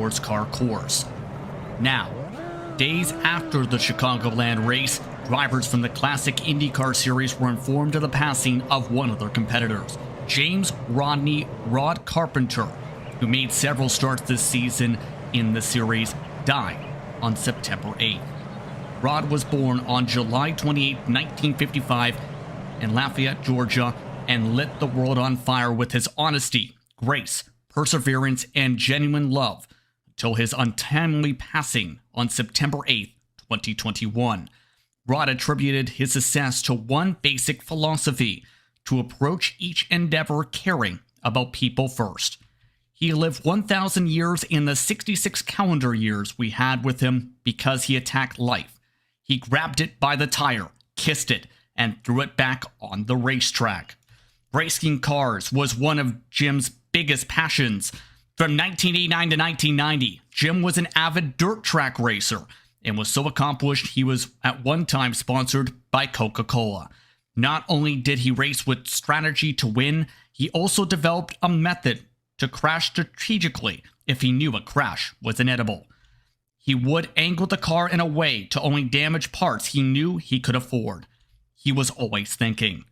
sports car course. Now, days after the Chicagoland race, drivers from the Classic Indycar Series were informed of the passing of one of their competitors, James Rodney "Rod" Carpenter, who made several starts this season in the series, died on September 8th. Rod was born on July 28, 1955, in Lafayette, Georgia, and lit the world on fire with his honesty, grace, perseverance, and genuine love until his untimely passing on September 8, 2021. Rod attributed his success to one basic philosophy: to approach each endeavor caring about people first. He lived 1,000 years in the 66 calendar years we had with him because he attacked life. He grabbed it by the tire, kissed it, and threw it back on the racetrack. Racing cars was one of Jim's biggest passions. From 1989 to 1990, Jim was an avid dirt track racer and was so accomplished he was at one time sponsored by Coca-Cola. Not only did he race with strategy to win, he also developed a method to crash strategically if he knew a crash was inevitable. He would angle the car in a way to only damage parts he knew he could afford. He was always thinking.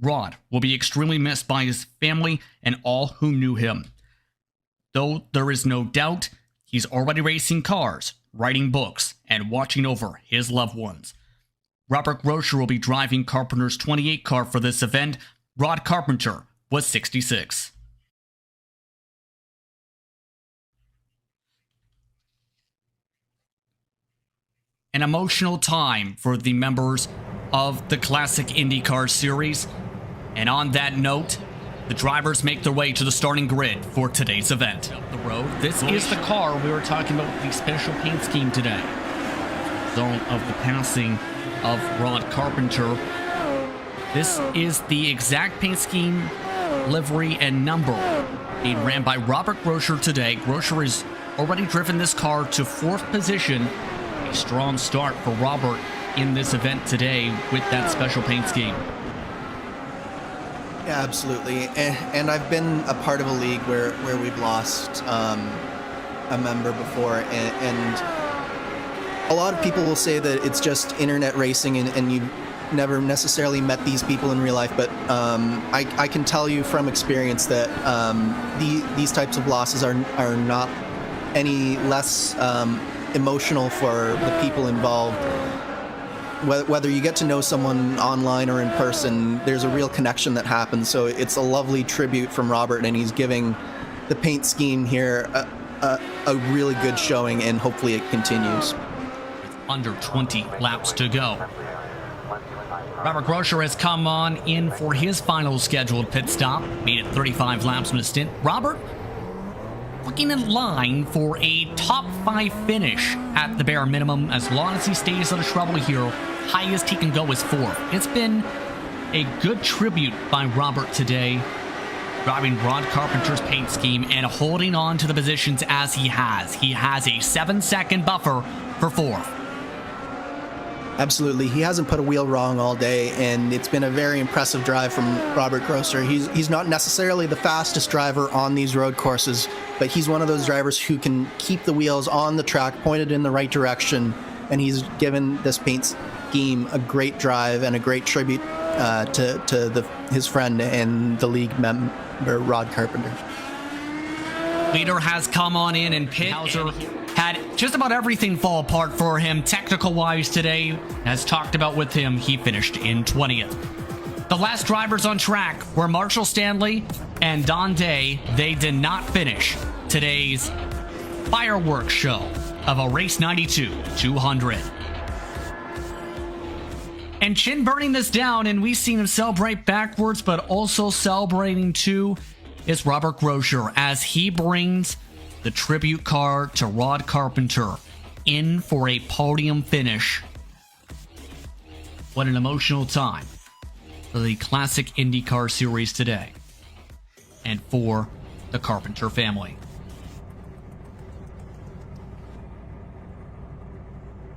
Rod will be extremely missed by his family and all who knew him. Though there is no doubt, he's already racing cars, writing books, and watching over his loved ones. Robert Grosher will be driving Carpenter's 28 car for this event. Rod Carpenter was 66. An emotional time for the members of the Classic Indycar Series. And on that note, the drivers make their way to the starting grid for today's event. Up the road, this is the car we were talking about, the special paint scheme today. Result of the passing of Rod Carpenter. This is the exact paint scheme, livery, and number being ran by Robert Grosher today. Grosher has already driven this car to 4th position. A strong start for Robert in this event today with that special paint scheme. Yeah, absolutely. And I've been a part of a league where we've lost a member before, and a lot of people will say that it's just internet racing and you've never necessarily met these people in real life, but I can tell you from experience that these types of losses are not any less emotional for the people involved. Whether you get to know someone online or in person, there's a real connection that happens. So it's a lovely tribute from Robert, and he's giving the paint scheme here a really good showing, and hopefully it continues. With under 20 laps to go, Robert Grosher has come on in for his final scheduled pit stop. Made it 35 laps in a stint. Robert looking in line for a top 5 finish at the bare minimum, as long as he stays out of trouble here. Highest he can go is 4th. It's been a good tribute by Robert today, driving Rod Carpenter's paint scheme and holding on to the positions as he has. He has a 7-second buffer for 4th. Absolutely. He hasn't put a wheel wrong all day, and it's been a very impressive drive from Robert Grosser. He's not necessarily the fastest driver on these road courses, but he's one of those drivers who can keep the wheels on the track pointed in the right direction, and he's given this paint scheme a great drive and a great tribute to his friend and the league member, Rod Carpenter. Leader has come on in, and pit had just about everything fall apart for him technical-wise today. As talked about with him, he finished in 20th. The last drivers on track were Marshall Stanley and Don Day. They did not finish today's fireworks show of a Race 92 200. And Chin burning this down, and we've seen him celebrate backwards, but also celebrating too, is Robert Grosher as he brings the tribute car to Rod Carpenter in for a podium finish. What an emotional time for the Classic IndyCar Series today and for the Carpenter family.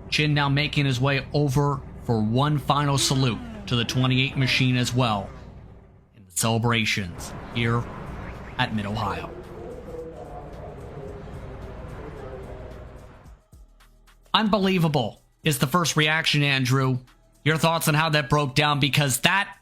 Chin now making his way over for one final salute to the 28 machine as well in the celebrations here at Mid-Ohio. Unbelievable is the first reaction, Andrew. Your thoughts on how that broke down, because that